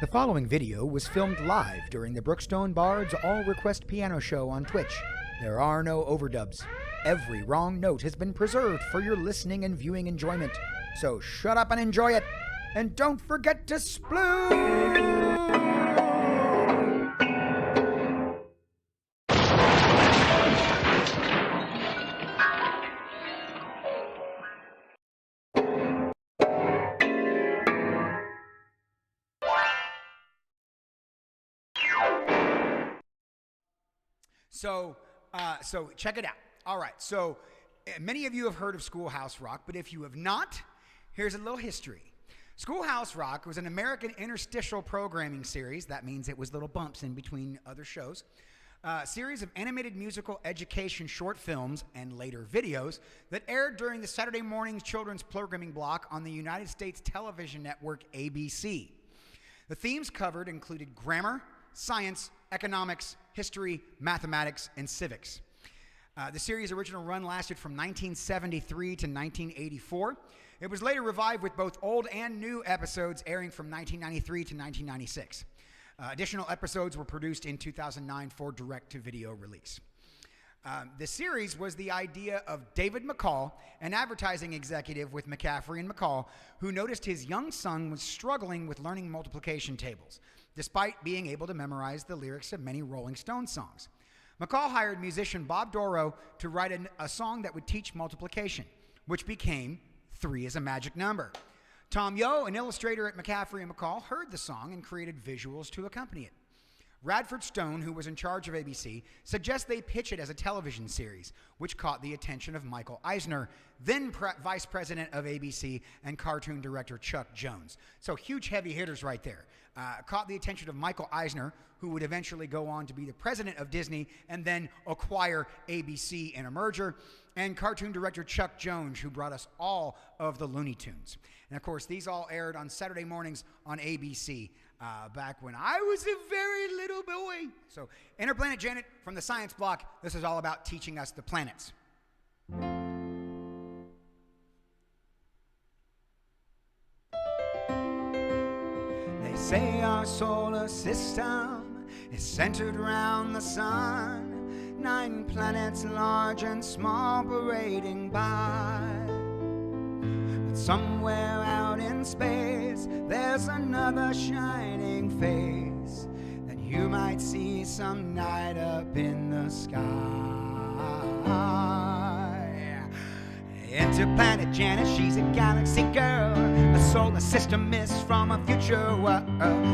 The following video was filmed live during the Brookstone Bards all-request piano show on Twitch. There are no overdubs. Every wrong note has been preserved for your listening and viewing enjoyment. So shut up and enjoy it. And don't forget to sploot! So check it out. All right, so many of you have heard of Schoolhouse Rock, but if you have not, here's a little history. Schoolhouse Rock was an American interstitial programming series. That means it was little bumps in between other shows. A series of animated musical education short films and later videos that aired during the Saturday morning children's programming block on the United States television network ABC. The themes covered included grammar, science, economics, history, mathematics, and civics. The series' original run lasted from 1973 to 1984. It was later revived with both old and new episodes airing from 1993 to 1996. Additional episodes were produced in 2009 for direct-to-video release. The series was the idea of David McCall, an advertising executive with McCaffrey and McCall, who noticed his young son was struggling with learning multiplication tables, despite being able to memorize the lyrics of many Rolling Stones songs. McCall hired musician Bob Dorough to write a song that would teach multiplication, which became 3 is a Magic Number. Tom Yo, an illustrator at McCaffrey and McCall, heard the song and created visuals to accompany it. Radford Stone, who was in charge of ABC, suggests they pitch it as a television series, which caught the attention of Michael Eisner, then vice president of ABC and cartoon director Chuck Jones. So huge heavy hitters right there. Caught the attention of Michael Eisner, who would eventually go on to be the president of Disney and then acquire ABC in a merger, and cartoon director Chuck Jones, who brought us all of the Looney Tunes. And of course, these all aired on Saturday mornings on ABC back when I was a very little boy. So, Interplanet Janet from the science block. This is all about teaching us the planets. They say our solar system is centered around the sun. 9 planets large and small parading by. But somewhere out in space there's another shining face that you might see some night up in the sky. Interplanet Janet, she's a galaxy girl, a solar system miss from a future world.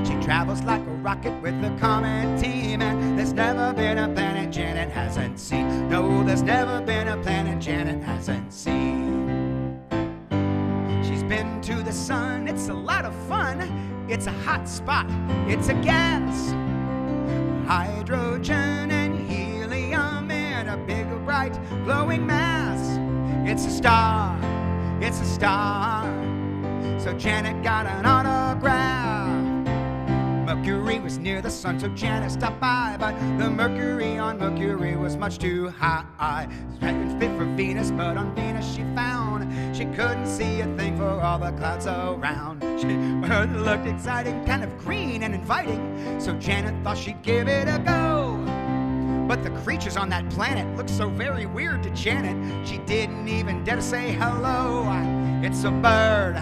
She travels like a rocket with a comet team, and there's never been a planet Janet hasn't seen. No, there's never been a planet Janet hasn't seen. She's been to the sun, it's a lot of fun. It's a hot spot, it's a gas. Hydrogen and helium in a big, bright, glowing mass. It's a star, it's a star. So Janet got an autograph. Mercury was near the sun, so Janet stopped by, but the mercury on Mercury was much too high. Dragon fit for Venus, but on Venus she found she couldn't see a thing for all the clouds around. Earth looked exciting, kind of green and inviting, so Janet thought she'd give it a go. But the creatures on that planet looked so very weird to Janet, she didn't even dare to say hello. It's a bird,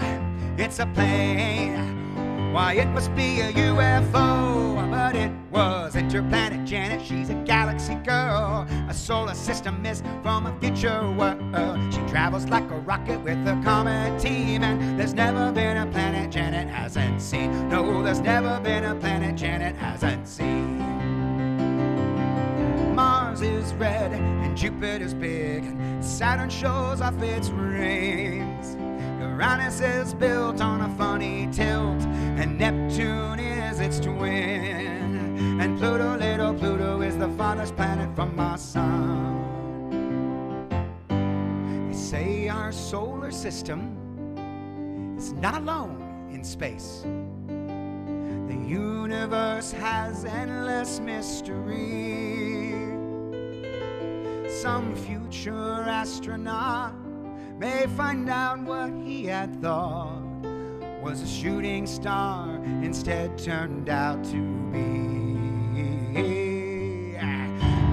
it's a plane, why it must be a UFO. But it was Interplanet Janet, she's a galaxy girl, a solar system miss from a future world. She travels like a rocket with a comet team, and there's never been a planet Janet hasn't seen. No, there's never been a planet Janet hasn't seen. Mars is red and Jupiter's big, and Saturn shows off its rings. Uranus is built on a funny tilt, and Neptune is its twin. And Pluto, little Pluto, is the farthest planet from our sun. They say our solar system is not alone in space. The universe has endless mystery. Some future astronaut may find out what he had thought was a shooting star, instead turned out to be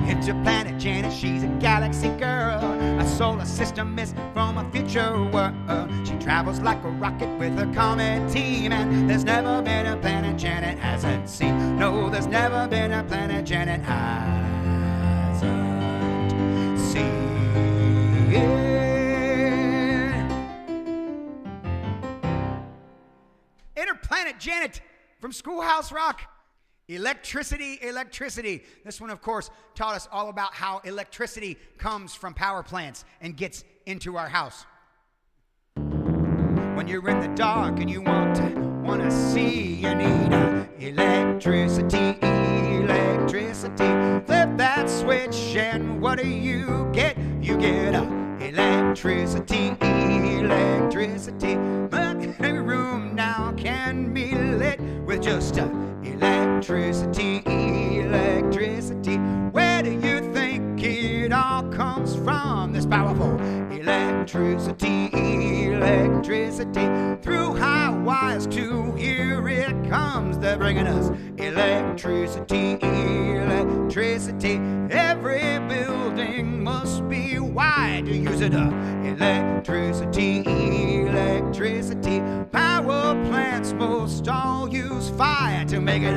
Interplanet Janet. She's a galaxy girl, a solar system miss from a future world. She travels like a rocket with a comet team, and there's never been a planet Janet hasn't seen. No, there's never been a planet Janet hasn't seen. Interplanet Janet from Schoolhouse Rock. Electricity, electricity. This one, of course, taught us all about how electricity comes from power plants and gets into our house. When you're in the dark and you want to see, you need electricity, electricity. Flip that switch and what do you get? You get electricity, electricity. But every room now can be lit with just electricity, electricity. Where do you think it all comes from? This powerful electricity, electricity. Through high wires to here it comes. They're bringing us electricity, electricity. Every building must be wide to use it. Electricity, electricity. Power plants most all use fire to make it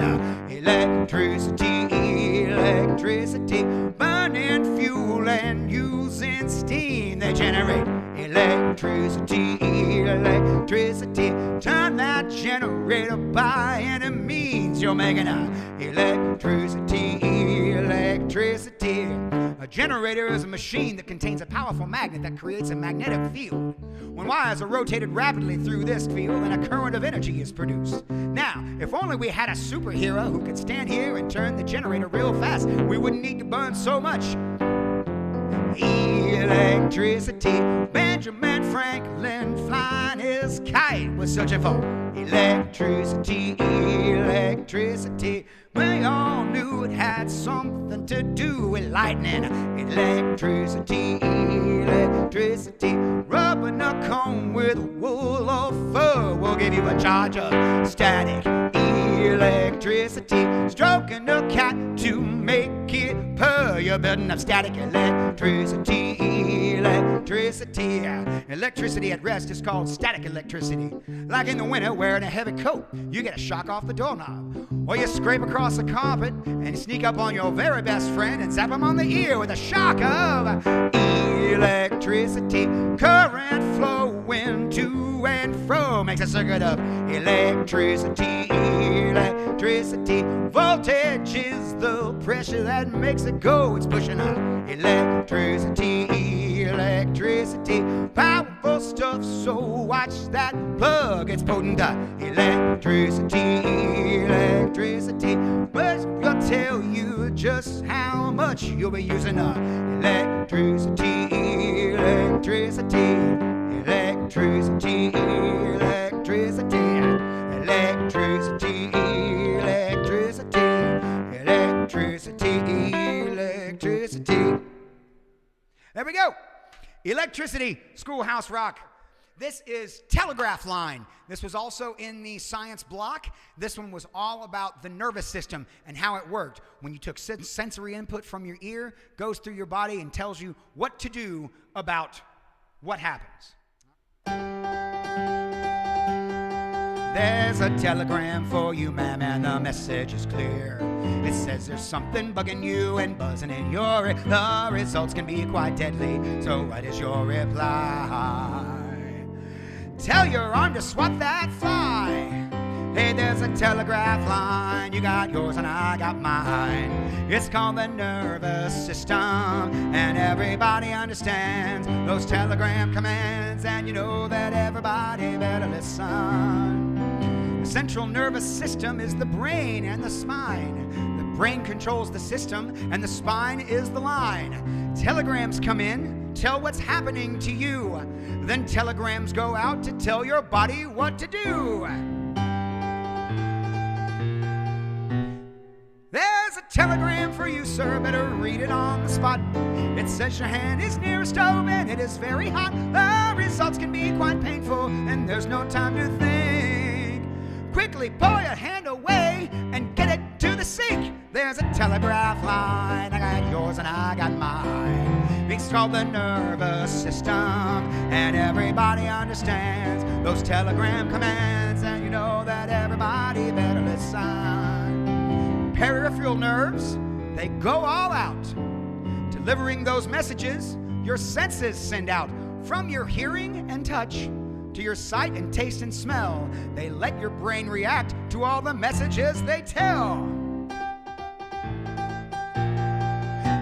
electricity, electricity. Burning fuel and using steam, they generate electricity, electricity. Turn that generator by any means, you're making electricity, electricity. A generator is a machine that contains a powerful magnet that creates a magnetic field. When wires are rotated rapidly through this field, then a current of energy is produced. Now, if only we had a superhero who could stand here and turn the generator real fast, we wouldn't need to burn so much electricity. Benjamin Franklin flying his kite was searching for electricity, electricity. We all knew it had something to do with lightning. Electricity, electricity. Rubbing a comb with wool or fur will give you a charge of static electricity. Stroking a cat to make it purr, you're building up static electricity, electricity. Electricity at rest is called static electricity. Like in the winter wearing a heavy coat, you get a shock off the doorknob. Or you scrape across the carpet and sneak up on your very best friend and zap him on the ear with a shock of electricity. Current flowing to and fro makes a circuit of electricity, electricity. Voltage is the pressure that makes it go. It's pushing up electricity, electricity. Powerful stuff, so watch that plug. It's potent electricity, electricity. But I'll tell you just how much you'll be using electricity, electricity, electricity, electricity, electricity, electricity, electricity, electricity. There we go. Electricity, Schoolhouse Rock. This is Telegraph Line. This was also in the science block. This one was all about the nervous system and how it worked. When you took sensory input from your ear, goes through your body and tells you what to do about what happens. There's a telegram for you, ma'am, and the message is clear. It says there's something bugging you and buzzing in your ear. The results can be quite deadly, so what is your reply? Tell your arm to swat that fly. Hey, there's a telegraph line. You got yours and I got mine. It's called the nervous system, and everybody understands those telegram commands, and you know that everybody better listen. The central nervous system is the brain and the spine. The brain controls the system, and the spine is the line. Telegrams come in, tell what's happening to you. Then telegrams go out to tell your body what to do. There's a telegram for you, sir, better read it on the spot. It says your hand is near a stove and it is very hot. The results can be quite painful and there's no time to think. quickly pull your hand away and get it to the sink. There's a telegraph line. I got yours and I got mine. It's called the nervous system, and everybody understands those telegram commands, and you know that everybody better listen. Peripheral nerves, they go all out, delivering those messages your senses send out. From your hearing and touch to your sight and taste and smell, they let your brain react to all the messages they tell.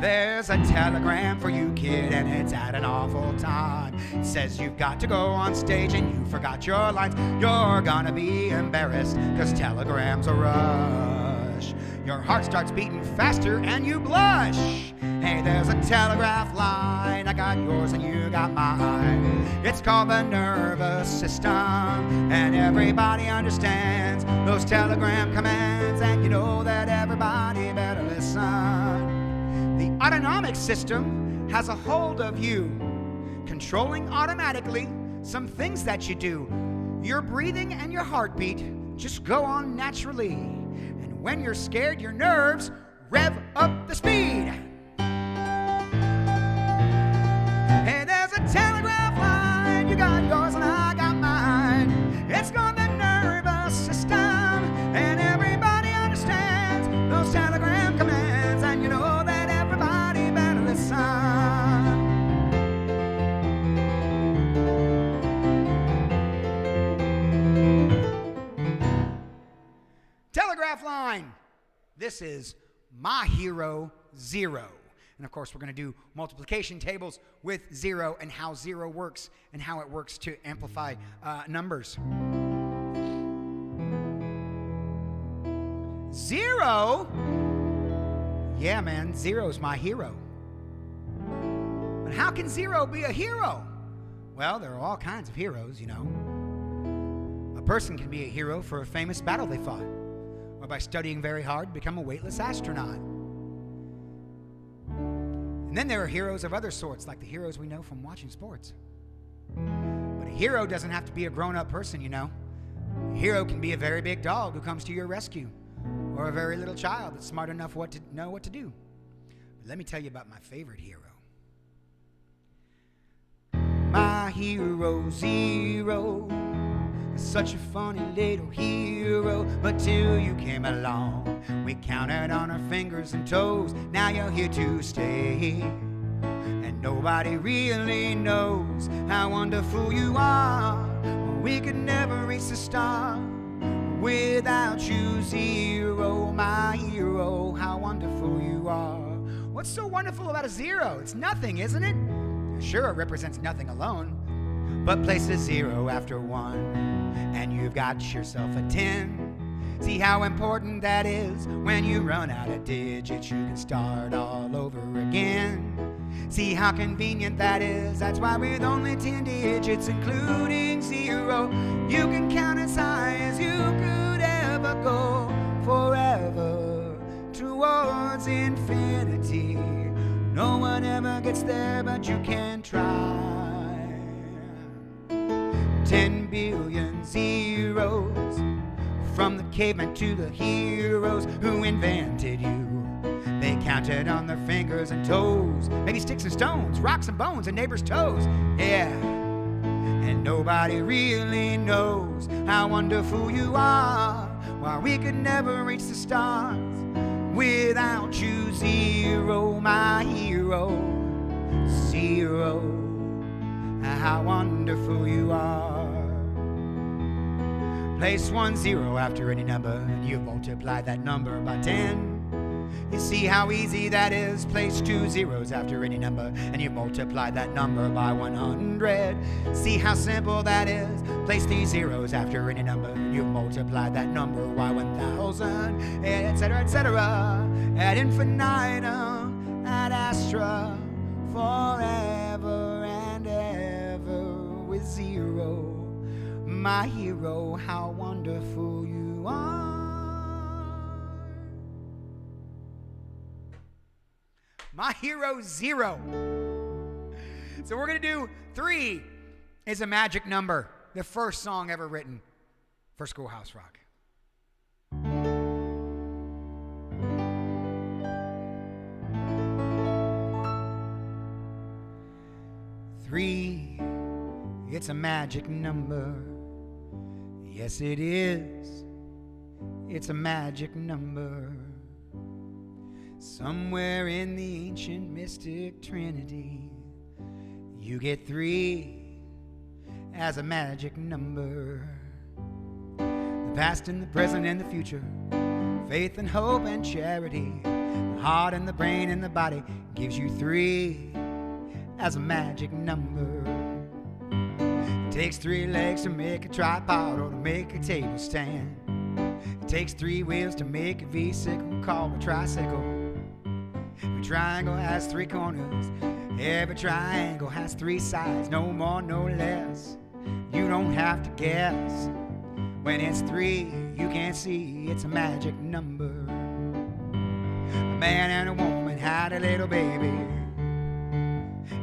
There's a telegram for you, kid, and it's at an awful time. It says you've got to go on stage and you forgot your lines. You're gonna be embarrassed, 'cause telegrams are rush. Your heart starts beating faster and you blush. Hey, there's a telegraph line. I got yours and you got mine. It's called the nervous system, and everybody understands those telegram commands, and you know that everybody better listen. The autonomic system has a hold of you, controlling automatically some things that you do. Your breathing and your heartbeat just go on naturally. And when you're scared, your nerves rev up the speed. Hey, there's a telegraph line. You got yours and I got mine. It's called the nervous system, and everybody understands those telegram commands, and you know that everybody better listen. Telegraph line. This is my hero, zero. And of course, we're going to do multiplication tables with zero and how zero works and how it works to amplify numbers. Zero? Yeah, man, zero's my hero. But how can zero be a hero? Well, there are all kinds of heroes, you know. A person can be a hero for a famous battle they fought, or by studying very hard, become a weightless astronaut. And then there are heroes of other sorts, like the heroes we know from watching sports. But a hero doesn't have to be a grown-up person, you know. A hero can be a very big dog who comes to your rescue, or a very little child that's smart enough to know what to do. But let me tell you about my favorite hero. My hero, zero, is such a funny little hero, but till you came along, we counted on our fingers and toes. Now you're here to stay, and nobody really knows how wonderful you are. We could never reach the star without you, zero, my hero. How wonderful you are. What's so wonderful about a zero? It's nothing, isn't it? Sure, it represents nothing alone, but place a zero after one, and you've got yourself a 10. See how important that is? When you run out of digits, you can start all over again. See how convenient that is? That's why with only 10 digits, including zero, you can count as high as you could ever go, forever towards infinity. No one ever gets there, but you can try. 10 billion zeros, from the cavemen to the heroes who invented you. They counted on their fingers and toes, maybe sticks and stones, rocks and bones, and neighbors' toes. Yeah, and nobody really knows how wonderful you are. Why we could never reach the stars without you, zero, my hero, zero. How wonderful you are. Place 1 0 after any number, and you multiply that number by 10. You see how easy that is? Place 2 zeros after any number, and you multiply that number by 100. See how simple that is? Place 3 zeros after any number, and you multiply that number by 1,000, etc., etc. Ad infinitum, ad astra, forever and ever with zero. My hero, how wonderful you are. My hero, zero. So we're going to do 3 is a magic number. The first song ever written for Schoolhouse Rock. It's a magic number. Yes, it is. It's a magic number. Somewhere in the ancient mystic trinity, you get 3 as a magic number. The past and the present and the future, faith and hope and charity, the heart and the brain and the body gives you 3 as a magic number. It takes 3 legs to make a tripod or to make a table stand. It takes 3 wheels to make a V-sickle called a tricycle. Every triangle has 3 corners. Every triangle has 3 sides. No more, no less. You don't have to guess. When it's 3, you can't see. It's a magic number. A man and a woman had a little baby.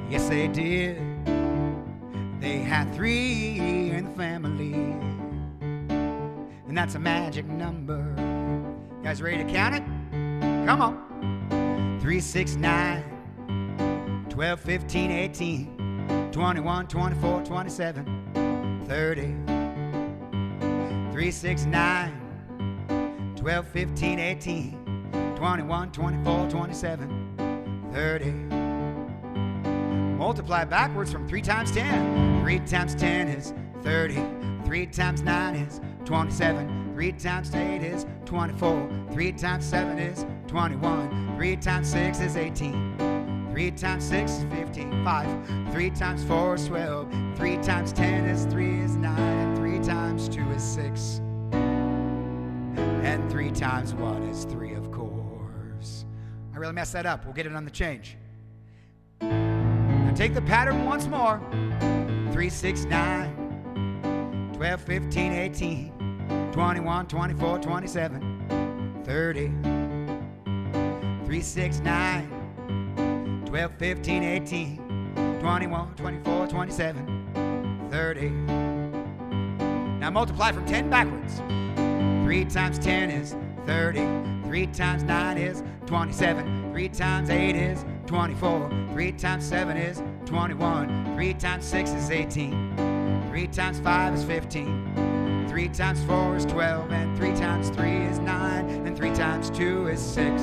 Yes, they did. They had 3 in the family. And that's a magic number. You guys ready to count it? Come on. 3, 6, 9, 12, 15, 18, 21, 24, 27, 30. 3, 6, 9, 12, 15, 18, 21, 24, 27, 30. Multiply backwards from 3 times 10. 3 times 10 is 30. 3 times 9 is 27. 3 times 8 is 24. 3 times 7 is 21. 3 times 6 is 18. 3 times 6 is 15. 5. 3 times 4 is 12. 3 times 10 is 3 is 9. And 3 times 2 is 6. And 3 times 1 is 3, of course. I really messed that up. We'll get it on the change. Now take the pattern once more. 3, 6, 9, 12, 15, 18, 21, 24, 27, 30. 3, 6, 9, 12, 15, 18, 21, 24, 27, 30. Now multiply from 10 backwards. 3 times 10 is 30. 3 times 9 is 27. 3 times 8 is 24. 3 times 7 is 21. 3 times 6 is 18. 3 times 5 is 15. 3 times 4 is 12. And 3 times 3 is 9. And 3 times 2 is 6.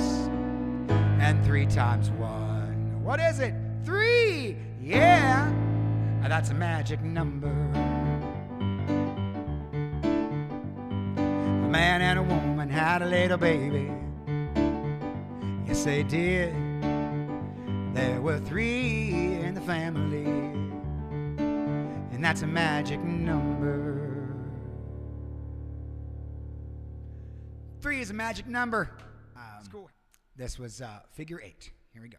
And 3 times 1. What is it? 3! Yeah! Now that's a magic number. A man and a woman had a little baby. Yes, they did. There were 3 in the family. And that's a magic number. 3 is a magic number. Cool. This was figure 8. Here we go.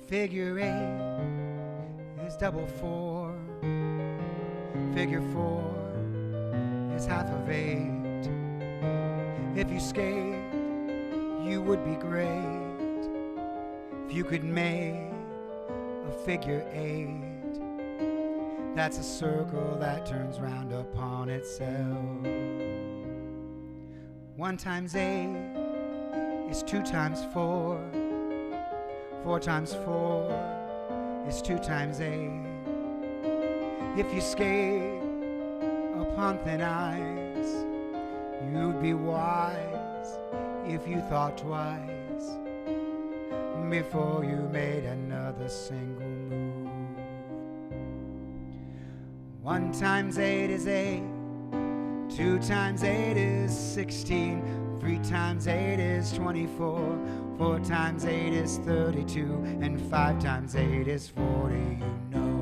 Figure 8 is double 4. Figure 4 is half of 8. If you skate, you would be great. If you could make a figure 8, that's a circle that turns round upon itself. 1 times 8 is 2 times 4. 4 times 4 is 2 times 8. If you skate upon thin ice, you'd be wise if you thought twice before you made another single move. 1 times 8 is 8. 2 times 8 is 16. 3 times 8 is 24. 4 times 8 is 32. And 5 times 8 is 40, you know.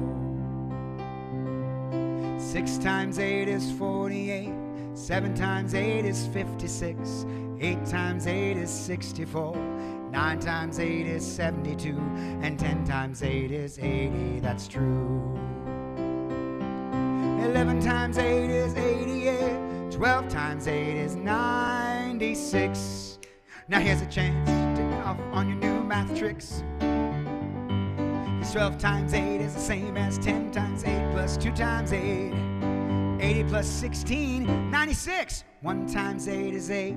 6 times 8 is 48. 7 times 8 is 56. 8 times 8 is 64. 9 times 8 is 72. And 10 times 8 is 80, that's true. 11 times 8 is 88. 12 times 8 is 96. Now here's a chance to get off on your new math tricks. 12 times 8 is the same as 10 times 8 plus 2 times 8. 80 plus 16, 96. 1 times 8 is 8.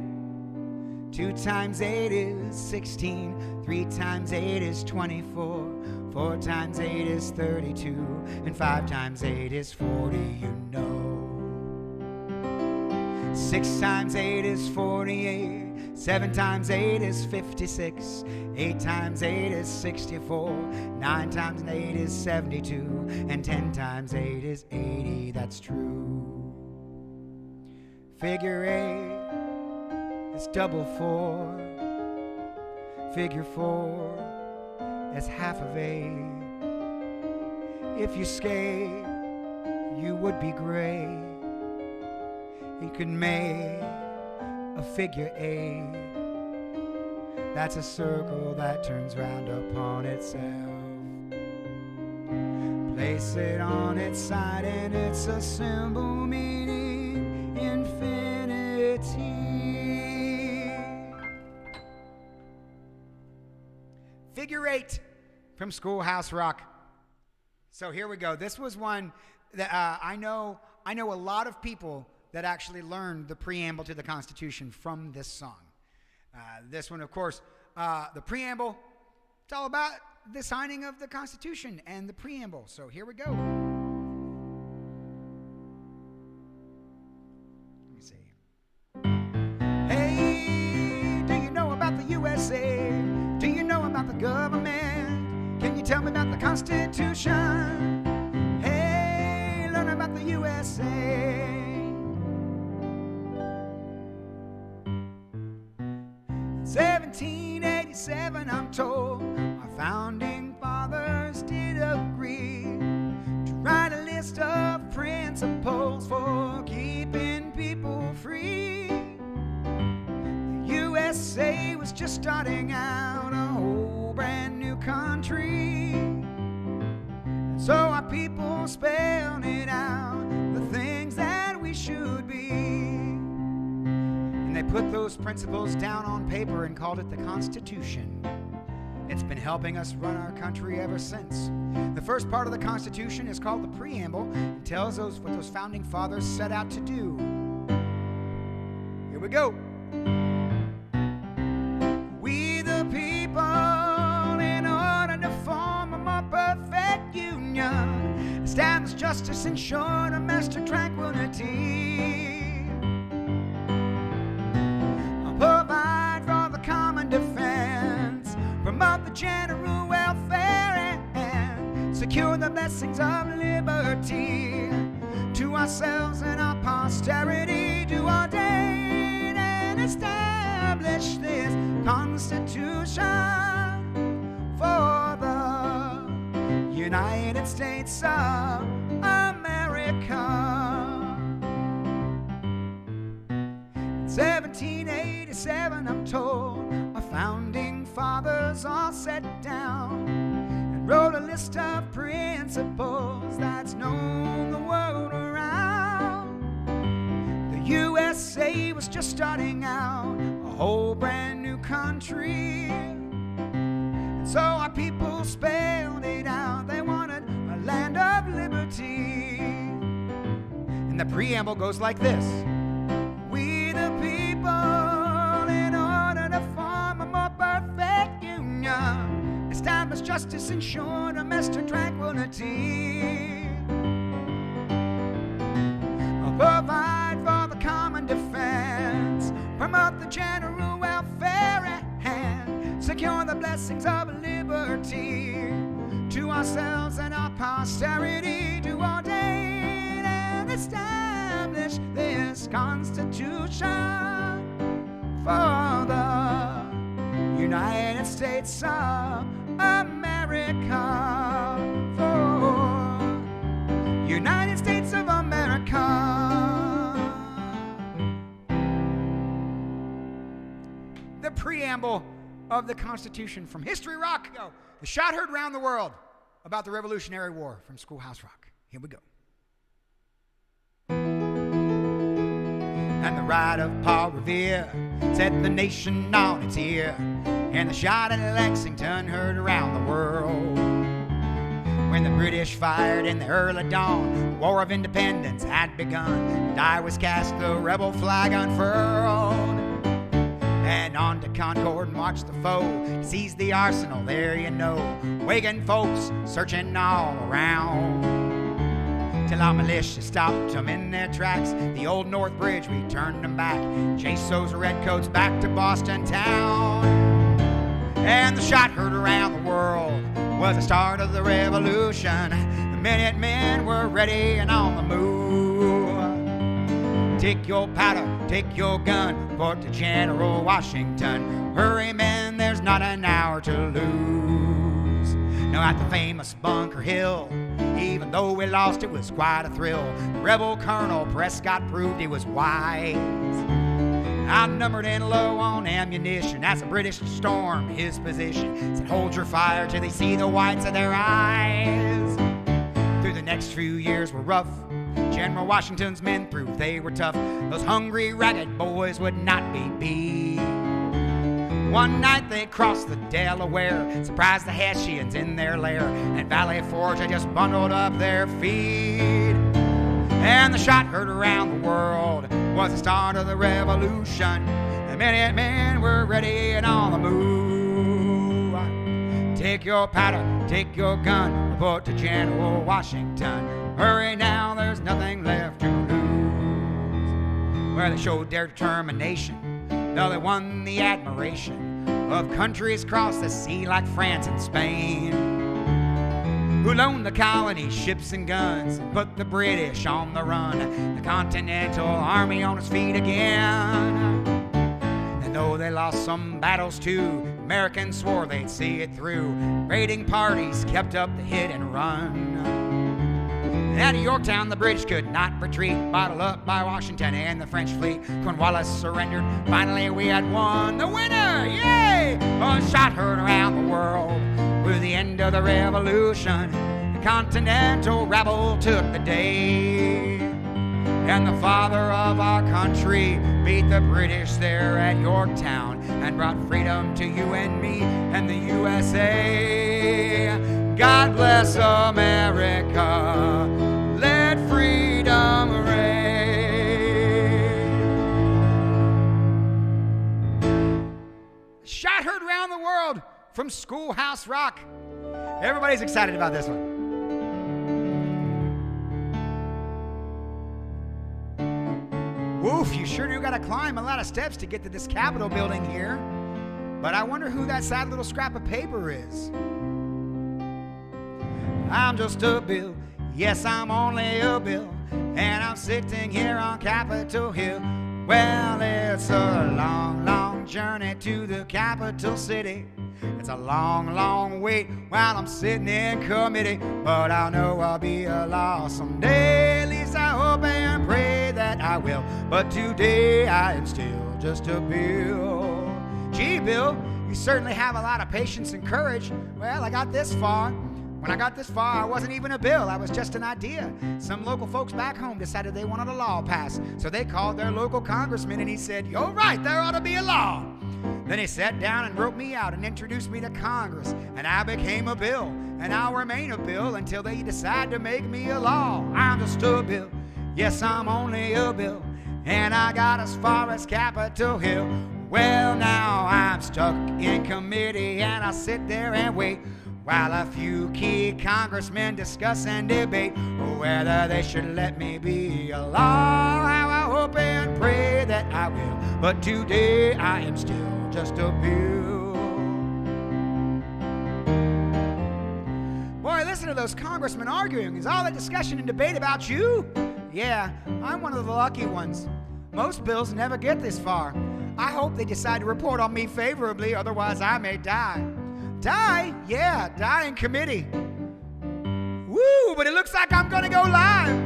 2 times 8 is 16. 3 times 8 is 24. 4 times 8 is 32. And 5 times 8 is 40, you know. 6 times 8 is 48. 7 times 8 is 56. 8 times 8 is 64. 9 times 8 is 72. And 10 times 8 is 80. That's true. Figure 8 is double 4. Figure 4 is half of 8. If you skate, you would be great. You could make a figure 8. That's a circle that turns round upon itself. Place it on its side and it's a symbol meaning infinity. Figure 8 from Schoolhouse Rock. So here we go. This was one that I know a lot of people that actually learned the preamble to the Constitution from this song. This one, of course, the preamble, it's all about the signing of the Constitution and the preamble. So here we go. Let me see. Hey, do you know about the USA? Do you know about the government? Can you tell me about the Constitution? Hey, learn about the USA. 1787, I'm told, our founding fathers did agree to write a list of principles for keeping people free. The USA was just starting out, a whole brand new country. And so our people spelled it out, the things that we should be. They put those principles down on paper and called it the Constitution. It's been helping us run our country ever since. The first part of the Constitution is called the Preamble. It tells us what those founding fathers set out to do. Here we go. We the people, in order to form a more perfect union, establish justice, ensure domestic tranquility. Provide for the common defense, promote the general welfare, and secure the blessings of liberty to ourselves and our posterity, to ordain and establish this Constitution for the United States of America. 1787, I'm told, our founding fathers all sat down and wrote a list of principles that's known the world around. The USA was just starting out, a whole brand new country. And so our people spelled it out. They wanted a land of liberty. And the preamble goes like this. We the people, in order to form a more perfect union, establish justice, ensure domestic tranquility, provide for the common defense, promote the general welfare, and secure the blessings of liberty to ourselves and our posterity, to ordain and establish this Constitution for the United States of America. For United States of America. The preamble of the Constitution from History Rock. The shot heard round the world about the Revolutionary War from Schoolhouse Rock. Here we go. and the right of Paul Revere set the nation on its ear, and the shot at Lexington heard around the world. When the British fired in the early dawn, the War of Independence had begun. Die was cast, the rebel flag unfurled, and on to Concord marched the foe. He seized the arsenal, there you know, waking folks searching all around, till our militia stopped them in their tracks. The old North Bridge, we turned them back, chased those redcoats back to Boston town. And the shot heard around the world was the start of the revolution. The Minutemen were ready and on the move. Take your powder, take your gun, report to General Washington. Hurry, men, there's not an hour to lose. Now at the famous Bunker Hill, even though we lost, it was quite a thrill. Rebel Colonel Prescott proved he was wise, outnumbered and low on ammunition, as the British stormed his position. Said, hold your fire till they see the whites of their eyes. Through the next few years were rough. General Washington's men proved they were tough. Those hungry, ragged boys would not be beat. One night they crossed the Delaware, surprised the Hessians in their lair, and Valley Forge had just bundled up their feet. And the shot heard around the world was the start of the revolution. The Minutemen were ready and on the move. Take your powder, take your gun, report to General Washington. Hurry now, there's nothing left to lose. Well, they showed their determination, though they won the admiration of countries across the sea like France and Spain, who loaned the colonies ships and guns and put the British on the run. The Continental Army on its feet again. And though they lost some battles too, Americans swore they'd see it through. Raiding parties kept up the hit and run. And out of Yorktown the British could not retreat, bottled up by Washington and the French fleet. Cornwallis surrendered, finally we had won. The winner, yay! A shot heard around the world with the end of the revolution. The Continental rabble took the day, and the father of our country beat the British there at Yorktown and brought freedom to you and me and the USA. God bless America, let freedom reign. Shot heard around the world from Schoolhouse Rock. Everybody's excited about this one. Woof, you sure do gotta climb a lot of steps to get to this Capitol building here. But I wonder who that sad little scrap of paper is. I'm just a bill, yes, I'm only a bill, and I'm sitting here on Capitol Hill. Well, it's a long, long journey to the capital city. It's a long, long wait while I'm sitting in committee, but I know I'll be a law someday. At least I hope and pray that I will. But today I am still just a bill. Gee, Bill, you certainly have a lot of patience and courage. Well, I got this far. When I got this far, I wasn't even a bill. I was just an idea. Some local folks back home decided they wanted a law passed, so they called their local congressman and he said, "You're right, there ought to be a law." Then he sat down and wrote me out and introduced me to Congress, and I became a bill, and I'll remain a bill until they decide to make me a law. I'm just a bill, yes, I'm only a bill, and I got as far as Capitol Hill. Well, now I'm stuck in committee, and I sit there and wait while a few key congressmen discuss and debate whether they should let me be a law. I hope and pray that I will, but today I am still just a bill. Boy, listen to those congressmen arguing. Is all that discussion and debate about you? Yeah, I'm one of the lucky ones. Most bills never get this far. I hope they decide to report on me favorably, otherwise I may die. Die? Yeah, die in committee. Woo, but it looks like I'm gonna go live.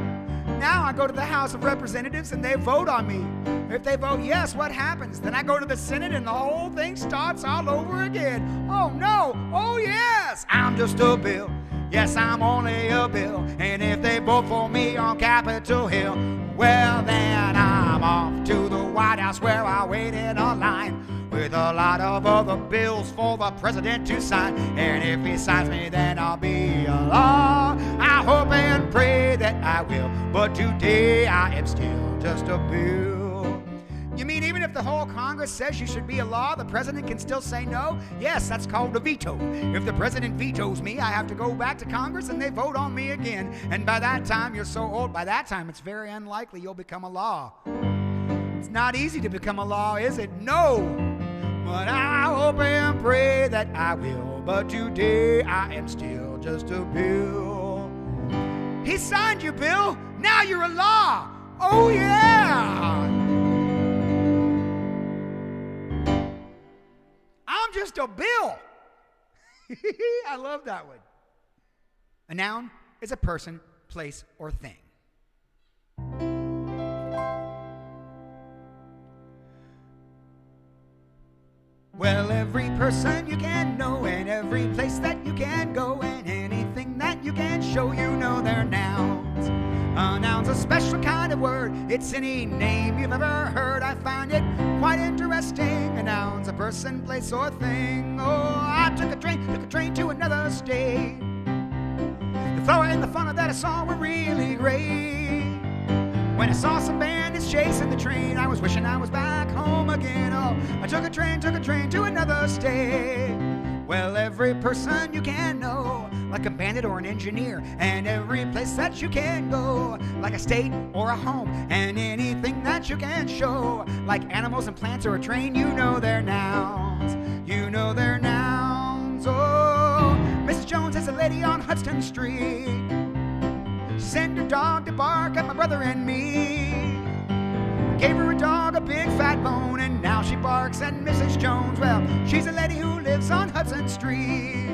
Now I go to the House of Representatives and they vote on me. If they vote yes, what happens? Then I go to the Senate and the whole thing starts all over again. Oh no, oh yes, I'm just a bill. Yes, I'm only a bill. And if they vote for me on Capitol Hill, well then I'm off to House where I waited online with a lot of other bills for the president to sign. And if he signs me, then I'll be a law. I hope and pray that I will, but today I am still just a bill. You mean even if the whole Congress says you should be a law, the president can still say no? Yes, that's called a veto. If the president vetoes me, I have to go back to Congress and they vote on me again. And by that time, you're so old, by that time, it's very unlikely you'll become a law. It's not easy to become a law, is it? No. But I hope and pray that I will. But today I am still just a bill. He signed you, Bill. Now you're a law. Oh, yeah. I'm just a bill. I love that one. A noun is a person, place, or thing. Well, every person you can know, and every place that you can go, and anything that you can show, you know they're nouns. A noun's a special kind of word. It's any name you've ever heard. I find it quite interesting. A noun's a person, place, or thing. Oh, I took a train to another state. The flora and the fauna that I saw were really great. When I saw some bandits chasing the train, I was wishing I was back home again. Oh, I took a train to another state. Well, every person you can know, like a bandit or an engineer, and every place that you can go, like a state or a home, and anything that you can show, like animals and plants or a train, you know they're nouns. You know they're nouns. Oh, Mrs. Jones is a lady on Hudson Street. She sent her dog to bark at my brother and me. Gave her a dog a big fat bone, and now she barks at Mrs. Jones. Well, she's a lady who lives on Hudson Street.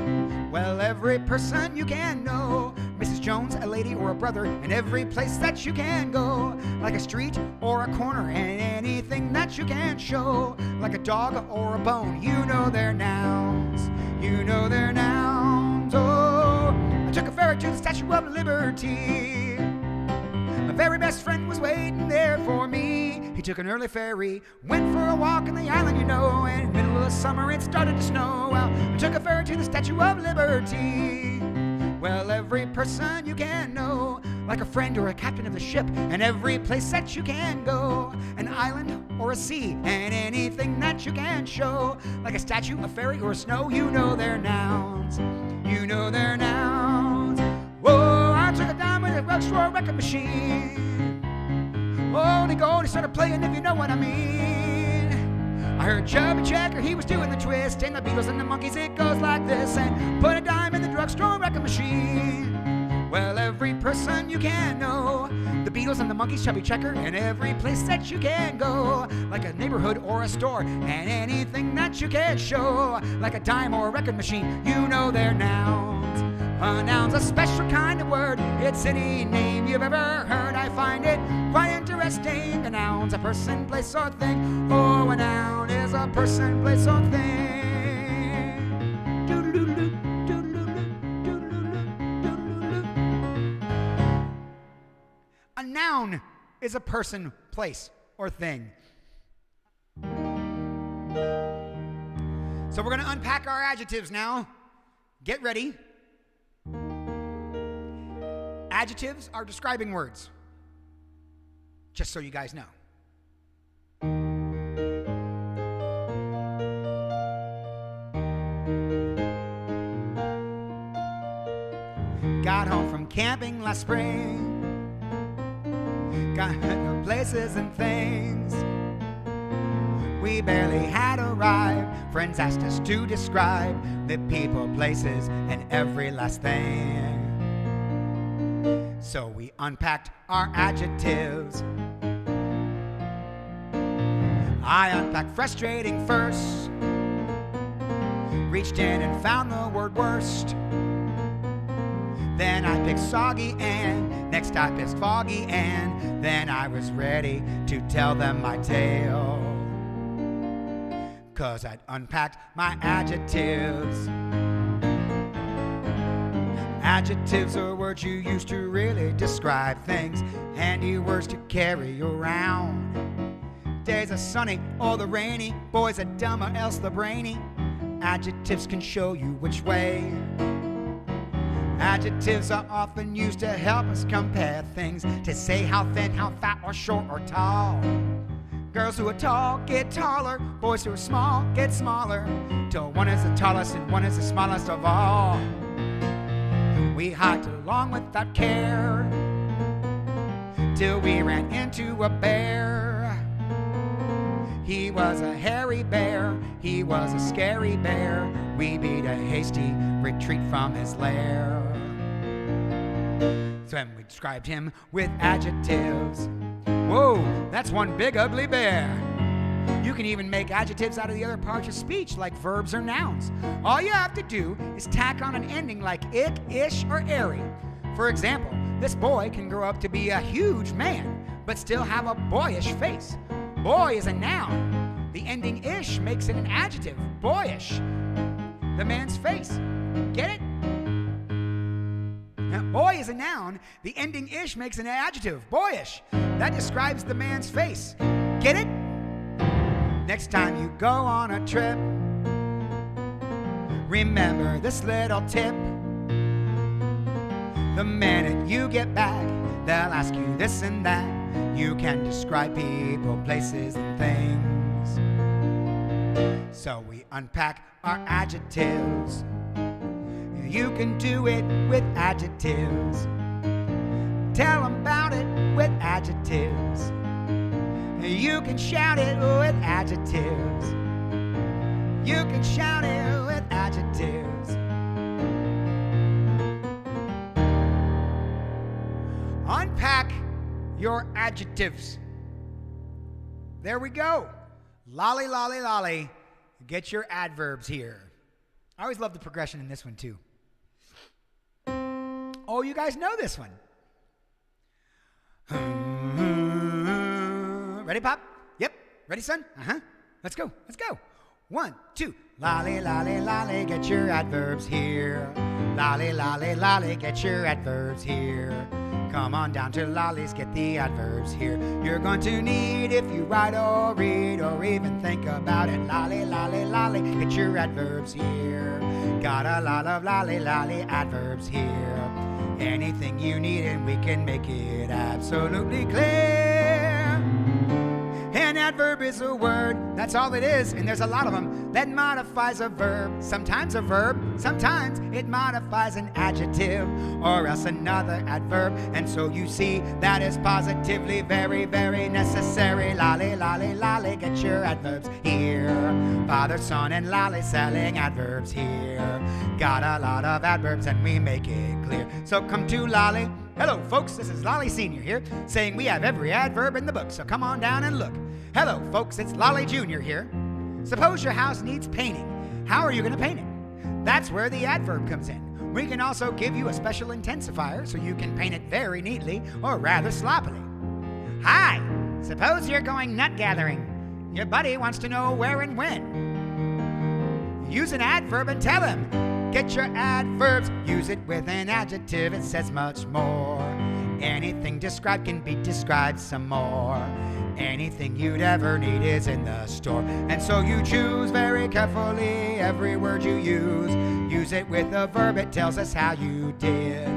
Well, every person you can know, Mrs. Jones, a lady or a brother, and every place that you can go, like a street or a corner, and anything that you can show, like a dog or a bone, you know they're nouns. You know they're nouns. Oh, I took a ferry to the Statue of Liberty. My very best friend was waiting there for me. He took an early ferry, went for a walk on the island, you know, and in the middle of the summer it started to snow. Well, I took a ferry to the Statue of Liberty. Well, every person you can know, like a friend or a captain of the ship, and every place that you can go, an island or a sea, and anything that you can show, like a statue, a ferry, or snow, you know they're nouns. You know they're nouns. Whoa, I took a dime with a drugstore record machine. Holy gold, he started playing, if you know what I mean. I heard Chubby Checker, he was doing the twist, and the Beatles and the Monkees, it goes like this, and put a dime in the drugstore record machine. Well, every person you can know, the Beatles and the Monkees, Chubby Checker, and every place that you can go, like a neighborhood or a store, and anything that you can show, like a dime or a record machine, you know they're nouns. A noun's a special kind of word. It's any name you've ever heard. I find it quite interesting. A noun's a person, place, or thing. Oh, a noun is a person, place, or thing. Doodle-doo-doo, doodle-doo-doo, doodle-doo-doo, doodle-doo. A noun is a person, place, or thing. So we're going to unpack our adjectives now. Get ready. Adjectives are describing words, just so you guys know. Got home from camping last spring, got no places and things. We barely had arrived. Friends asked us to describe the people, places, and every last thing. So we unpacked our adjectives. I unpacked frustrating first, reached in and found the word worst. Then I picked soggy and next I picked foggy, and then I was ready to tell them my tale, 'cause I'd unpacked my adjectives. Adjectives are words you use to really describe things, handy words to carry around. days are sunny or the rainy. Boys are dumb or else they're brainy. Adjectives can show you which way. Adjectives are often used to help us compare things, to say how thin, how fat, or short, or tall. Girls who are tall get taller, boys who are small get smaller, till one is the tallest and one is the smallest of all. We hiked along without care, till we ran into a bear. He was a hairy bear, he was a scary bear. We beat a hasty retreat from his lair. So then we described him with adjectives. Whoa, that's one big ugly bear. You can even make adjectives out of the other parts of speech, like verbs or nouns. All you have to do is tack on an ending like ick, ish, or airy. For example, this boy can grow up to be a huge man, but still have a boyish face. Boy is a noun. The ending ish makes it an adjective, boyish. The man's face. Get it? Now, boy is a noun. The ending ish makes an adjective, boyish. That describes the man's face. Get it? Next time you go on a trip, remember this little tip. The minute you get back, they'll ask you this and that. You can describe people, places, and things. So we unpack our adjectives. You can do it with adjectives. Tell them about it with adjectives. You can shout it with adjectives. You can shout it with adjectives. Unpack your adjectives. There we go. Lolly, lolly, lolly. Get your adverbs here. I always love the progression in this one too. Oh, you guys know this one. Ready, Pop? Yep. Ready, son? Uh-huh. Let's go. Let's go. 1, 2. Lolly, lolly, lolly, get your adverbs here. Lolly, lolly, lolly, get your adverbs here. Come on down to Lolly's, get the adverbs here. You're going to need if you write or read or even think about it. Lolly, lolly, lolly, get your adverbs here. Got a lot of lolly, lolly adverbs here. Anything you need and we can make it absolutely clear. An adverb is a word, that's all it is, and there's a lot of them, that modifies a verb. Sometimes a verb, sometimes it modifies an adjective, or else another adverb. And so you see, that is positively very, very necessary. Lolly, lolly, lolly, get your adverbs here. Father, son, and lolly selling adverbs here. Got a lot of adverbs and we make it clear. So come to Lolly. Hello, folks, this is Lolly Sr. here, saying we have every adverb in the book, so come on down and look. Hello, folks, it's Lolly Jr. here. Suppose your house needs painting. How are you going to paint it? That's where the adverb comes in. We can also give you a special intensifier so you can paint it very neatly or rather sloppily. Hi, suppose you're going nut gathering. Your buddy wants to know where and when. Use an adverb and tell him. Get your adverbs, use it with an adjective, it says much more. Anything described can be described some more. Anything you'd ever need is in the store. And so you choose very carefully every word you use. Use it with a verb, it tells us how you did.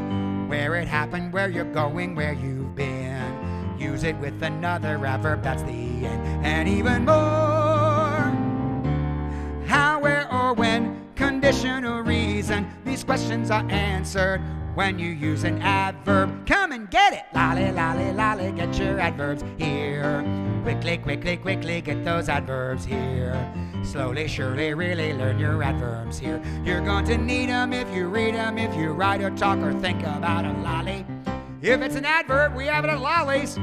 Where it happened, where you're going, where you've been. Use it with another adverb, that's the end. And even more. How, where, or when. Condition or reason, these questions are answered when you use an adverb. Come and get it! Lolly, lolly, lolly, get your adverbs here. Quickly, quickly, quickly, get those adverbs here. Slowly, surely, really learn your adverbs here. You're going to need them if you read them, if you write or talk or think about a lolly. If it's an adverb, we have it at Lolly's.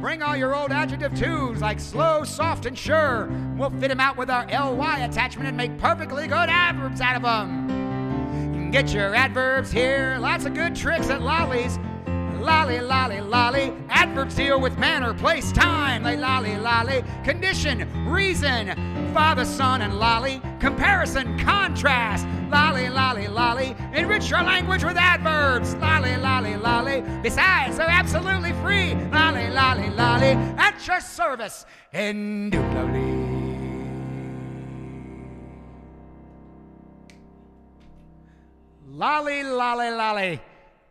Bring all your old adjective twos like slow, soft, and sure. We'll fit them out with our ly attachment and make perfectly good adverbs out of them. You can get your adverbs here. Lots of good tricks at Lolly's. lolly, lolly, lolly. Adverbs deal with manner, place, time. They lolly, lolly. Condition, reason, father, son, and lolly. Comparison, contrast. Lolly, lolly, lolly. Enrich your language with adverbs. Lolly, lolly, lolly. Besides, they're absolutely free. Lolly, lolly, lolly. At your service. Indubitably. Lolly, lolly, lolly.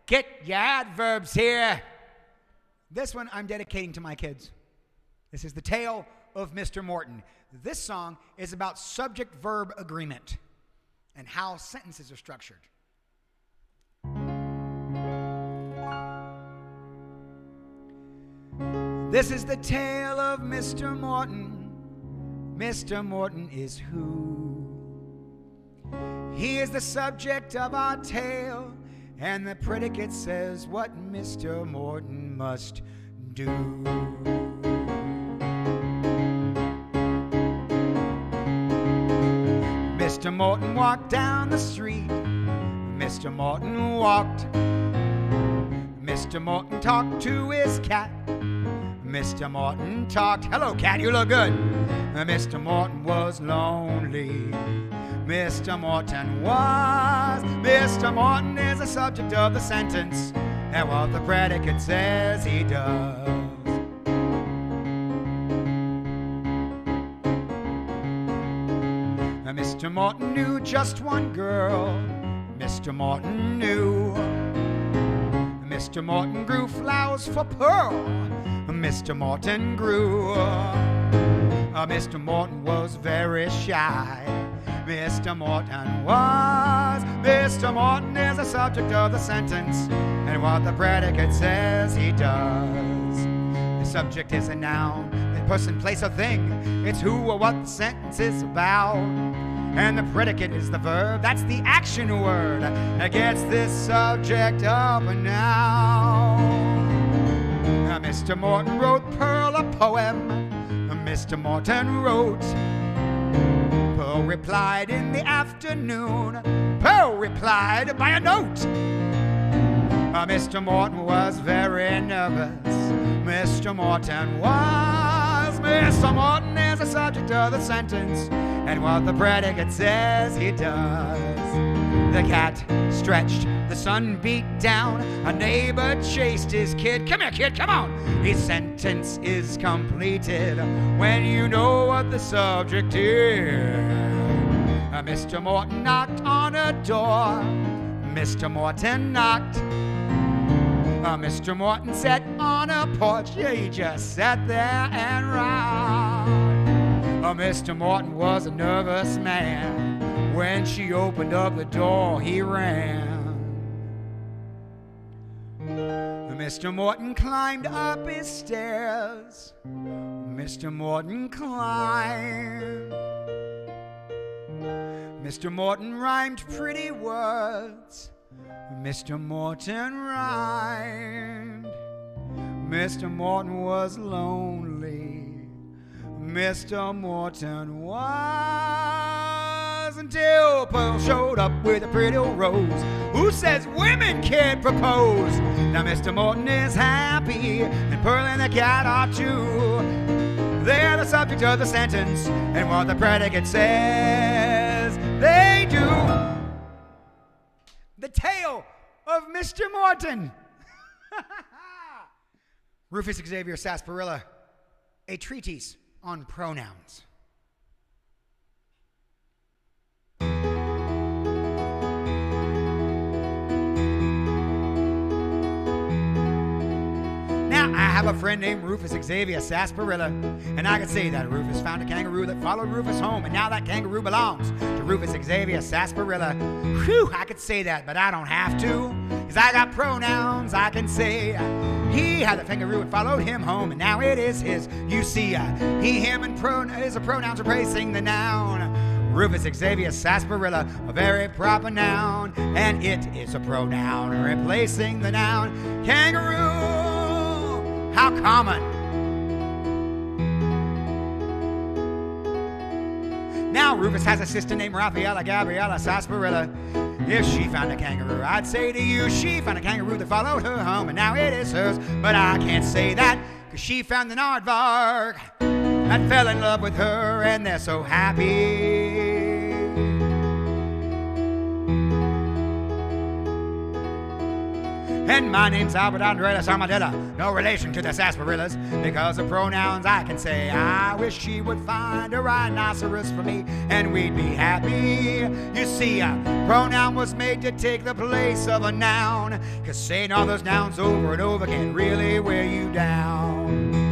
Get your adverbs here. This one I'm dedicating to my kids. This is the tale of Mr. Morton. This song is about subject-verb agreement and how sentences are structured. This is the tale of Mr. Morton. Mr. Morton is who? He is the subject of our tale, and the predicate says what Mr. Morton must do. Mr. Morton walked down the street. Mr. Morton walked. Mr. Morton talked to his cat. Mr. Morton talked. Hello, cat, you look good. Mr. Morton was lonely. Mr. Morton was. Mr. Morton is the subject of the sentence, and what the predicate says he does. Mr. Morton knew just one girl. Mr. Morton knew. Mr. Morton grew flowers for Pearl. Mr. Morton grew. Mr. Morton was very shy. Mr. Morton was. Mr. Morton is the subject of the sentence, and what the predicate says he does. The subject is a noun, the person, place, or thing. It's who or what the sentence is about. And the predicate is the verb, that's the action word that gets this subject up and now. Mr. Morton wrote Pearl a poem. Mr. Morton wrote. Pearl replied in the afternoon. Pearl replied by a note. Mr. Morton was very nervous. Mr. Morton was. Mr. Morton is the subject of the sentence, and what the predicate says he does. The cat stretched, the sun beat down, a neighbor chased his kid. Come here, kid, come on. His sentence is completed when you know what the subject is. Mr. Morton knocked on a door. Mr. Morton knocked. Mr. Morton sat on a porch. Yeah, he just sat there and rocked. Mr. Morton was a nervous man. When she opened up the door, he ran. Mr. Morton climbed up his stairs. Mr. Morton climbed. Mr. Morton rhymed pretty words. Mr. Morton rhymed. Mr. Morton was lonely. Mr. Morton was, until Pearl showed up with a pretty old rose. Who says women can't propose? Now Mr. Morton is happy, and Pearl and the cat are too. They're the subject of the sentence, and what the predicate says they do. The tale of Mr. Morton. Rufus, Xavier, Sarsaparilla, a treatise on pronouns. Now, I have a friend named Rufus, Xavier, Sarsaparilla, and I could say that Rufus found a kangaroo that followed Rufus home, and now that kangaroo belongs to Rufus, Xavier, Sarsaparilla. Whew, I could say that, but I don't have to, because I got pronouns I can say. He had a kangaroo and followed him home, and now it is his. You see, he, him, and is a pronouns replacing the noun. Rufus, Xavier, Sarsaparilla, a very proper noun, and it is a pronoun replacing the noun. Kangaroo, how common. Now Rufus has a sister named Raphaela, Gabriella, Sarsaparilla. If she found a kangaroo, I'd say to you, she found a kangaroo that followed her home, and now it is hers. But I can't say that, 'cause she found an aardvark that fell in love with her, and they're so happy. And my name's Albert Andreas Armadillo, no relation to the sarsaparillas. Because of pronouns I can say, I wish she would find a rhinoceros for me, and we'd be happy. You see, a pronoun was made to take the place of a noun, 'cause saying all those nouns over and over can really wear you down.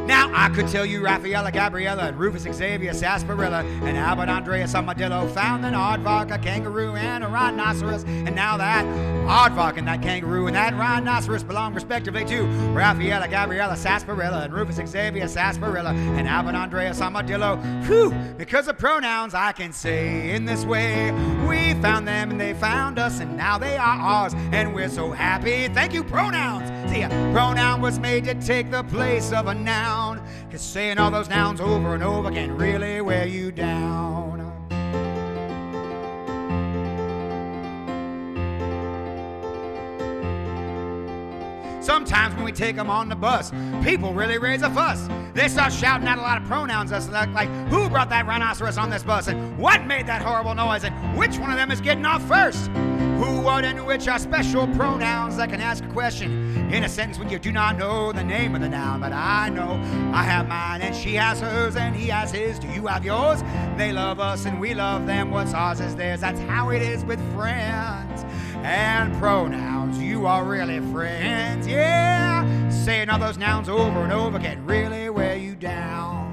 Now I could tell you Raffaella, Gabriella, and Rufus, Xavier, Sarsaparilla, and Albert Andreas Armadillo found an aardvark, a kangaroo, and a rhinoceros. And now that aardvark and that kangaroo and that rhinoceros belong respectively to Raffaella, Gabriella, Sarsaparilla, and Rufus, Xavier, Sarsaparilla, and Albert Andreas Armadillo. Whew! Because of pronouns I can say in this way, we found them and they found us, and now they are ours, and we're so happy. Thank you, pronouns! See, a pronoun was made to take the place of a noun, 'cause saying all those nouns over and over can really wear you down. Sometimes when we take them on the bus, people really raise a fuss. They start shouting out a lot of pronouns like, who brought that rhinoceros on this bus, and what made that horrible noise, and which one of them is getting off first? Who, what, and which are special pronouns that can ask a question in a sentence when you do not know the name of the noun. But I know I have mine, and she has hers, and he has his. Do you have yours? They love us, and we love them. What's ours is theirs. That's how it is with friends and pronouns. You are really friends, yeah. Saying all those nouns over and over can really wear you down.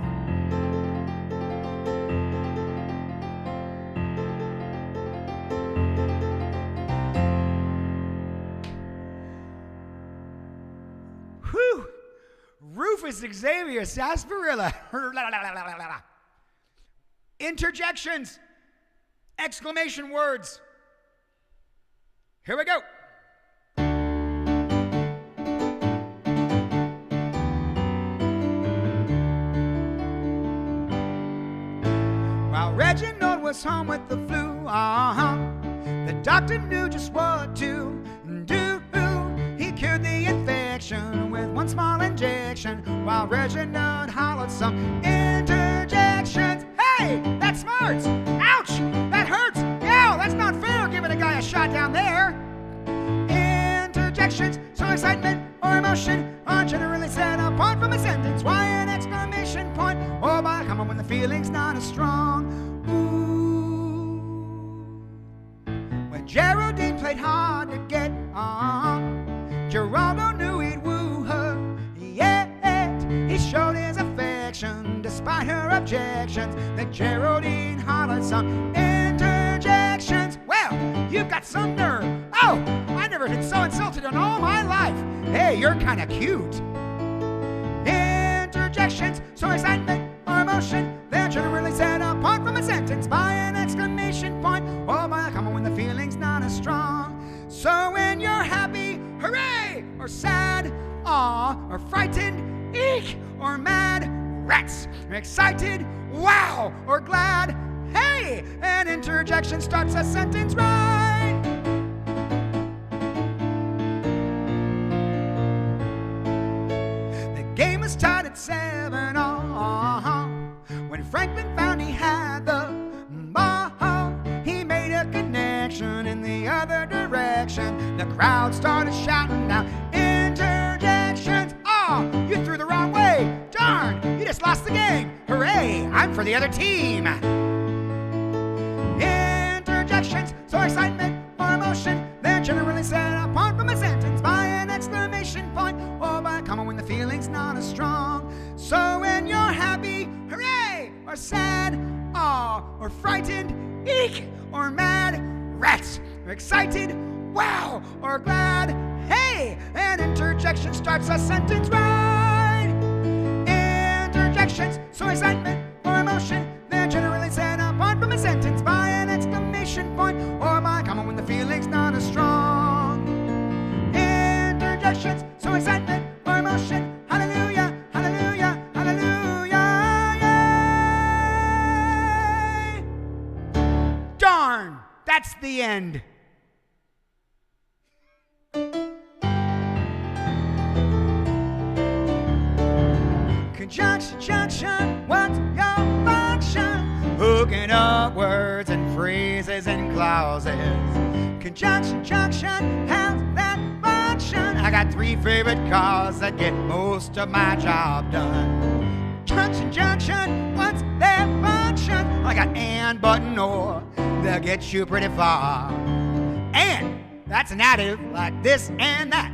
Whew! Rufus, Xavier, Sarsaparilla. Interjections. Exclamation words. Here we go. While Reginald was home with the flu, the doctor knew just what to do. He cured the infection with one small injection, while Reginald hollered some interjections. Hey, that smarts! Ouch! That hurts! Ow, that's not fair, giving a guy a shot down there. Interjections, so excitement or emotion are generally set apart from a sentence. Why an exclamation point? Or by come on when the feeling's not as strong. Ooh. When Geraldine played hard to get on, Geraldo knew he'd woo her, yet he showed his affection despite her objections. Then Geraldine hollered some interjections. Well, you've got some nerve. Oh, I never been so insulted in all my life. Hey, you're kind of cute. Interjections, so excitement or emotion, they're generally set apart from a sentence by an exclamation point or by a comma when the feeling's not as strong. So when you're happy, hooray, or sad, aw, or frightened, eek, or mad, rats, excited, wow, or glad, hey, an interjection starts a sentence right. The game was tied at 7-all. When Franklin found he had the ball, he made a connection in the other direction. The crowd started shouting now, interjections. Oh, you threw the wrong way. Darn, you just lost the game. Hooray, I'm for the other team. Interjections, so excitement or emotion, they're generally set apart from a sentence by an exclamation point or by a comma when the feeling's not as strong. So when you're happy, hooray, or sad, aw, or frightened, eek, or mad, rats, or excited, wow, or glad, hey, an interjection starts a sentence right. Interjections, so excitement or emotion, they're generally set apart from a sentence by an exclamation point or by a comma when the feeling's not as strong. Interjections, so excitement or emotion, hallelujah, hallelujah, hallelujah. Conjunction, junction, what's your function? Hooking up words and phrases and clauses. Conjunction, junction, how's that function? I got 3 favorite cars that get most of my job done. Junction, junction, what's their function? I got and, but, and, or. They'll get you pretty far. And, that's an adjective like this and that.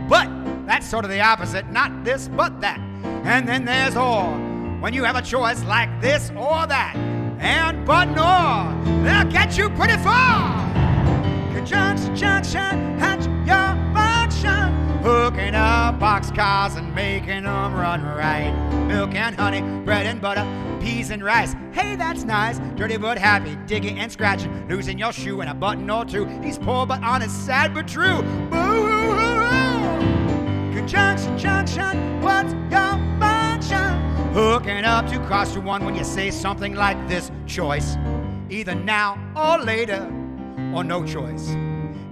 But, that's sort of the opposite, not this but that. And then there's or, when you have a choice like this or that. And, but, and, or. They'll get you pretty far. Conjunction, junction, that's your function. Hooking up boxcars and making them run right. Milk and honey, bread and butter, peas and rice. Hey, that's nice. Dirty but happy, digging and scratching, losing your shoe and a button or two. He's poor but honest, sad but true. Boo-hoo-hoo-hoo. Conjunction, junction, what's your function? Hooking up 2 cars to 1 when you say something like this. Choice, either now or later, or no choice.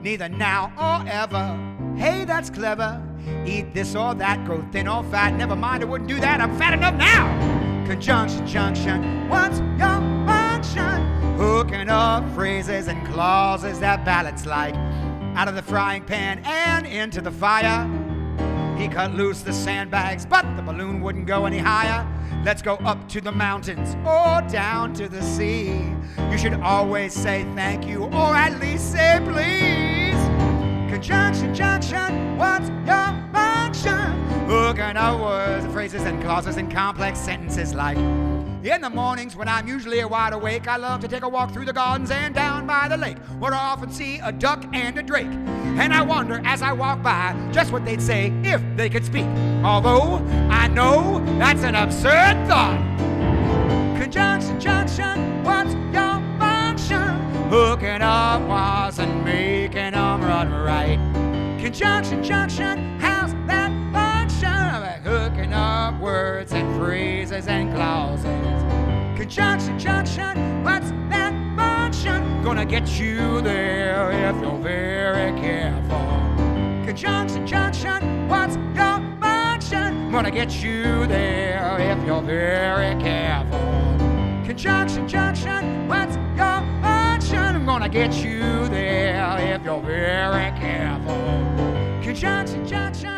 Neither now or ever. Hey, that's clever. Eat this or that, grow thin or fat. Never mind, I wouldn't do that. I'm fat enough now. Conjunction, junction, what's your function? Hooking up phrases and clauses that balance like. Out of the frying pan and into the fire. He cut loose the sandbags, but the balloon wouldn't go any higher. Let's go up to the mountains or down to the sea. You should always say thank you or at least say please. Conjunction, junction, what's your function? Hooking up words and phrases and clauses and complex sentences like. In the mornings when I'm usually wide awake, I love to take a walk through the gardens and down by the lake, where I often see a duck and a drake. And I wonder as I walk by just what they'd say if they could speak. Although I know that's an absurd thought. Conjunction, junction, what's your function? Hooking up wires and making them run right. Conjunction, junction, how's that function? Hooking up words and phrases and clauses. Conjunction, junction, what's that function? Gonna get you there if you're very careful. Conjunction, junction, what's your function? Gonna get you there if you're very careful. Conjunction, junction, what's your function? I'm gonna get you there if you're very careful. Conjunction, junction.